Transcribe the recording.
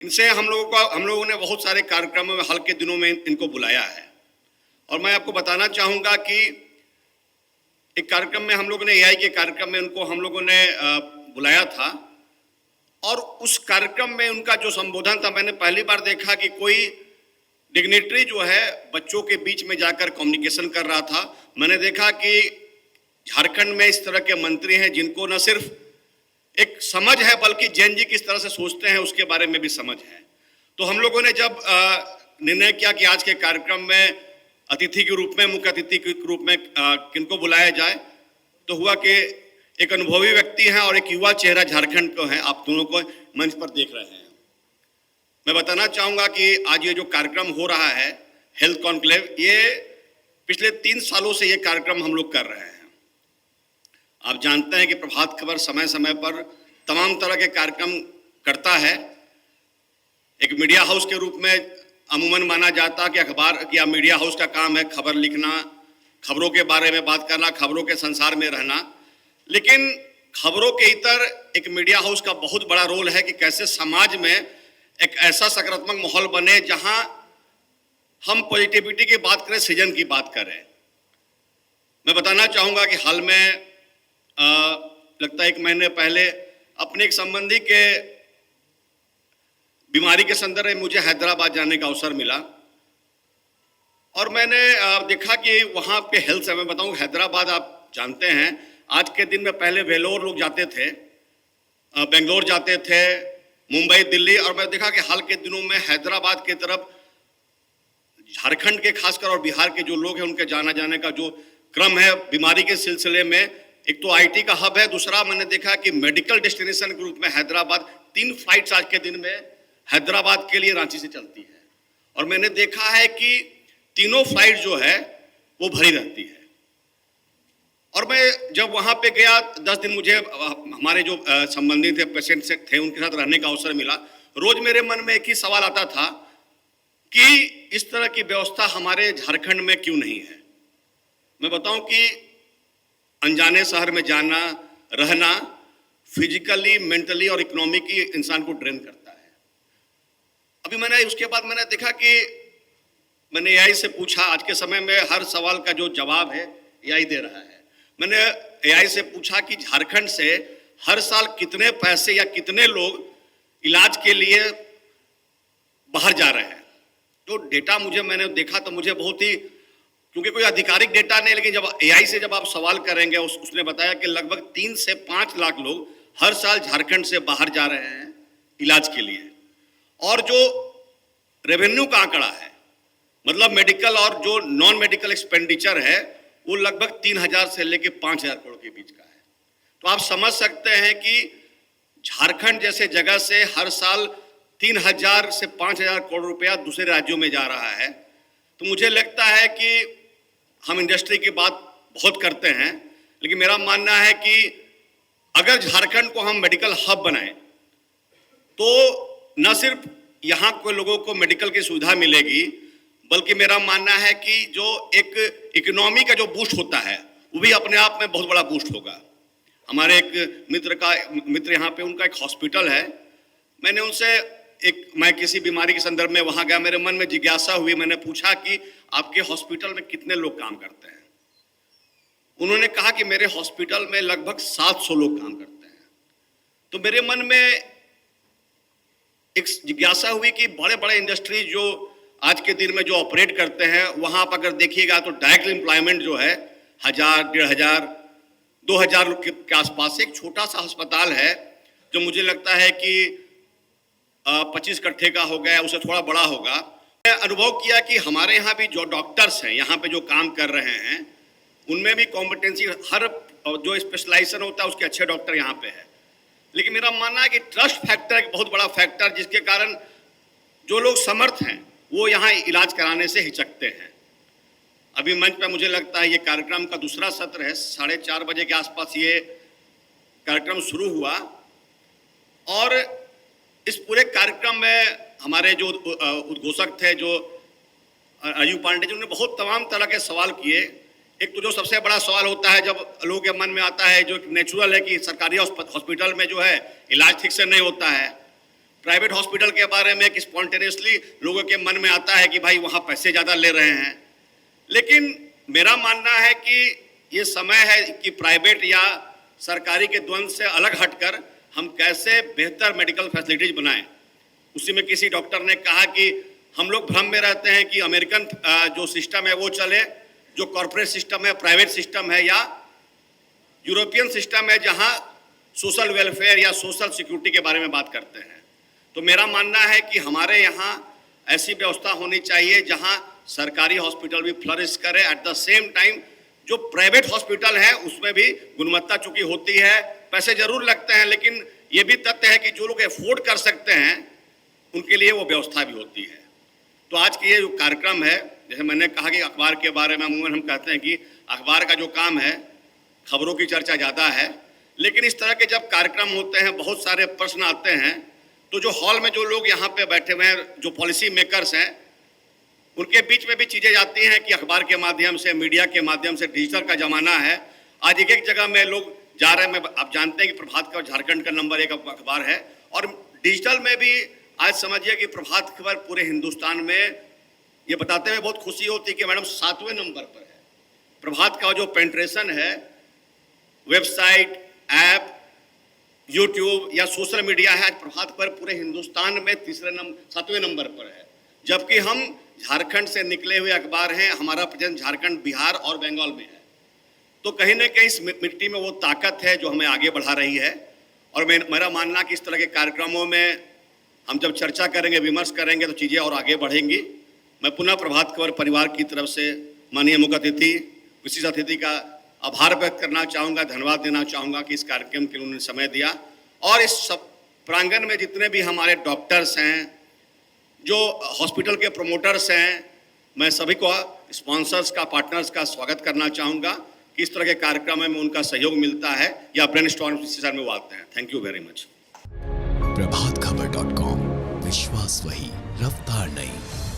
इनसे हम लोगों ने बहुत सारे कार्यक्रमों में हाल के दिनों में इनको बुलाया है। और मैं आपको बताना चाहूँगा कि एक कार्यक्रम में हम लोगों ने एआई के कार्यक्रम में उनको हम लोगों ने बुलाया था। और उस कार्यक्रम में उनका जो संबोधन था, मैंने पहली बार देखा कि कोई डिग्निटरी जो है बच्चों के बीच में जाकर कम्युनिकेशन कर रहा था। मैंने देखा कि झारखंड में इस तरह के मंत्री हैं जिनको न सिर्फ एक समझ है बल्कि जैन जी किस तरह से सोचते हैं उसके बारे में भी समझ है। तो हम लोगों ने जब निर्णय किया कि आज के कार्यक्रम में अतिथि के रूप में, मुख्य अतिथि के रूप में किनको बुलाया जाए, तो हुआ कि एक अनुभवी व्यक्ति हैं और एक युवा चेहरा झारखंड को है, आप दोनों को मंच पर देख रहे हैं। मैं बताना चाहूँगा कि आज ये जो कार्यक्रम हो रहा है हेल्थ कॉन्क्लेव, ये पिछले 3 सालों से ये कार्यक्रम हम लोग कर रहे हैं। आप जानते हैं कि प्रभात खबर समय समय पर तमाम तरह के कार्यक्रम करता है। एक मीडिया हाउस के रूप में अमूमन माना जाता है कि अखबार या मीडिया हाउस का काम है खबर लिखना, खबरों के बारे में बात करना, खबरों के संसार में रहना। लेकिन खबरों के इतर एक मीडिया हाउस का बहुत बड़ा रोल है कि कैसे समाज में एक ऐसा सकारात्मक माहौल बने जहां हम पॉजिटिविटी की बात करें, सृजन की बात करें। मैं बताना चाहूँगा कि हाल में लगता है 1 महीने पहले अपने एक संबंधी के बीमारी के संदर्भ में मुझे हैदराबाद जाने का अवसर मिला और मैंने देखा कि वहाँ पे हेल्थ सेवा, मैं बताऊँ हैदराबाद आप जानते हैं आज के दिन में पहले वेलोर लोग जाते थे, बेंगलोर जाते थे, मुंबई, दिल्ली, और मैं देखा कि हाल के दिनों में हैदराबाद की तरफ झारखंड के खासकर और बिहार के जो लोग हैं उनके जाने का जो क्रम है बीमारी के सिलसिले में। एक तो आईटी का हब है, दूसरा मैंने देखा कि मेडिकल डेस्टिनेशन के रूप में हैदराबाद 3 फ्लाइट्स आज के दिन में हैदराबाद के लिए रांची से चलती है और मैंने देखा है कि तीनों फ्लाइट जो है वो भरी रहती है। और मैं जब वहाँ पे गया 10 दिन मुझे हमारे जो संबंधी थे, पेशेंट से थे, उनके साथ रहने का अवसर मिला। रोज मेरे मन में एक ही सवाल आता था कि इस तरह की व्यवस्था हमारे झारखंड में क्यों नहीं है। मैं बताऊं कि अनजाने शहर में जाना, रहना फिजिकली, मेंटली और इकोनॉमिकली इंसान को ड्रेन करता है। अभी मैंने उसके बाद मैंने देखा कि मैंने एआई से पूछा, आज के समय में हर सवाल का जो जवाब है एआई दे रहा है। मैंने एआई से पूछा कि झारखंड से हर साल कितने पैसे या कितने लोग इलाज के लिए बाहर जा रहे हैं। जो डेटा मैंने देखा तो मुझे बहुत ही, क्योंकि कोई आधिकारिक डेटा नहीं, लेकिन जब एआई से जब आप सवाल करेंगे उसने बताया कि लगभग 3 से 5 लाख लोग हर साल झारखंड से बाहर जा रहे हैं इलाज के लिए। और जो रेवेन्यू का आंकड़ा है, मतलब मेडिकल और जो नॉन मेडिकल एक्सपेंडिचर है, वो लगभग 3000 से लेकर 5000 करोड़ के बीच का है। तो आप समझ सकते हैं कि झारखंड जैसे जगह से हर साल 3000 से 5000 करोड़ रुपया दूसरे राज्यों में जा रहा है। तो मुझे लगता है कि हम इंडस्ट्री की बात बहुत करते हैं, लेकिन मेरा मानना है कि अगर झारखंड को हम मेडिकल हब बनाएं तो न सिर्फ यहाँ के लोगों को मेडिकल की सुविधा मिलेगी, बल्कि मेरा मानना है कि जो एक इकोनॉमी का जो बूस्ट होता है वो भी अपने आप में बहुत बड़ा बूस्ट होगा। हमारे एक मित्र यहाँ पे, उनका एक हॉस्पिटल है। मैंने उनसे मैं किसी बीमारी के संदर्भ में वहाँ गया, मेरे मन में जिज्ञासा हुई। मैंने पूछा कि आपके हॉस्पिटल में कितने लोग काम करते हैं। उन्होंने कहा कि मेरे हॉस्पिटल में लगभग 700 लोग काम करते हैं। तो मेरे मन में एक जिज्ञासा हुई कि बड़े बड़े इंडस्ट्री जो आज के दिन में जो ऑपरेट करते हैं, वहाँ आप अगर देखिएगा तो डायरेक्ट एम्प्लॉयमेंट जो है 1000, 1500, 2000 लोग के आसपास। एक छोटा सा अस्पताल है जो मुझे लगता है कि 25 कट्ठे का हो गया, उससे थोड़ा बड़ा होगा। मैं अनुभव किया कि हमारे यहाँ भी जो डॉक्टर्स हैं, यहाँ पे जो काम कर रहे हैं, उनमें भी कॉम्पिटेंसी, हर जो स्पेशलाइजेशन होता है उसके अच्छे डॉक्टर यहाँ पे है। लेकिन मेरा मानना है कि ट्रस्ट फैक्टर एक बहुत बड़ा फैक्टर, जिसके कारण जो लोग समर्थ हैं वो यहाँ इलाज कराने से हिचकते हैं। अभी मंच पे मुझे लगता है ये कार्यक्रम का दूसरा सत्र है, 4:30 बजे के आसपास ये कार्यक्रम शुरू हुआ और इस पूरे कार्यक्रम में हमारे जो उद्घोषक थे, जो अयू पांडे जी, उन्होंने बहुत तमाम तरह के सवाल किए। एक तो जो सबसे बड़ा सवाल होता है जब लोगों के मन में आता है, जो नेचुरल है कि सरकारी हॉस्पिटल में जो है इलाज ठीक से नहीं होता है, प्राइवेट हॉस्पिटल के बारे में कि स्पॉन्टेनियसली लोगों के मन में आता है कि भाई वहाँ पैसे ज़्यादा ले रहे हैं, लेकिन मेरा मानना है कि ये समय है कि प्राइवेट या सरकारी के द्वंद्व से अलग हटकर हम कैसे बेहतर मेडिकल फैसिलिटीज बनाएं। उसी में किसी डॉक्टर ने कहा कि हम लोग भ्रम में रहते हैं कि अमेरिकन जो सिस्टम है वो चले, जो कॉर्पोरेट सिस्टम है, प्राइवेट सिस्टम है, या यूरोपियन सिस्टम है जहां सोशल वेलफेयर या सोशल सिक्योरिटी के बारे में बात करते हैं। तो मेरा मानना है कि हमारे यहाँ ऐसी व्यवस्था होनी चाहिए जहां सरकारी हॉस्पिटल भी फ्लरिश करे, एट द सेम टाइम जो प्राइवेट हॉस्पिटल है उसमें भी गुणवत्ता चूंकि होती है, पैसे जरूर लगते हैं, लेकिन ये भी तथ्य है कि जो लोग अफोर्ड कर सकते हैं उनके लिए वो व्यवस्था भी होती है। तो आज की ये जो कार्यक्रम है, जैसे मैंने कहा कि अखबार के बारे में अमूमन हम कहते हैं कि अखबार का जो काम है खबरों की चर्चा ज़्यादा है, लेकिन इस तरह के जब कार्यक्रम होते हैं बहुत सारे प्रश्न आते हैं, तो जो हॉल में जो लोग यहाँ पे बैठे हुए हैं, जो पॉलिसी मेकर्स हैं, उनके बीच में भी चीज़ें जाती हैं कि अखबार के माध्यम से, मीडिया के माध्यम से, डिजिटल का ज़माना है। आज एक एक जगह में लोग जा रहे हैं। आप जानते हैं कि प्रभात खबर झारखंड का नंबर 1 अखबार है, और डिजिटल में भी आज समझिए कि प्रभात खबर पूरे हिंदुस्तान में ये बताते हुए बहुत खुशी होती है कि मैडम 7वें नंबर पर है। प्रभात का जो पेंट्रेशन है वेबसाइट, ऐप, यूट्यूब या सोशल मीडिया है, आज प्रभात खबर पूरे हिंदुस्तान में 7वें नंबर पर है, जबकि हम झारखंड से निकले हुए अखबार हैं। हमारा प्रेजेंस झारखंड, बिहार और बंगाल में है। तो कहीं ना कहीं इस मिट्टी में वो ताकत है जो हमें आगे बढ़ा रही है। और मेरा मानना कि इस तरह के कार्यक्रमों में हम जब चर्चा करेंगे, विमर्श करेंगे, तो चीज़ें और आगे बढ़ेंगी। मैं पुनः प्रभात खबर परिवार की तरफ से माननीय मुख्य अतिथि, विशिष्ट अतिथि का आभार व्यक्त करना चाहूँगा, धन्यवाद देना चाहूँगा कि इस कार्यक्रम के लिए उन्होंने समय दिया। और इस सब प्रांगण में जितने भी हमारे डॉक्टर्स हैं, जो हॉस्पिटल के प्रमोटर्स हैं, मैं सभी को, स्पॉन्सर्स का, पार्टनर्स का स्वागत करना चाहूँगा कि इस तरह के कार्यक्रम में उनका सहयोग मिलता है या ब्रेनस्टॉर्म सेशन में वो आते हैं। Thank you very much. प्रभातखबर.com, विश्वास वही, रफ्तार नहीं।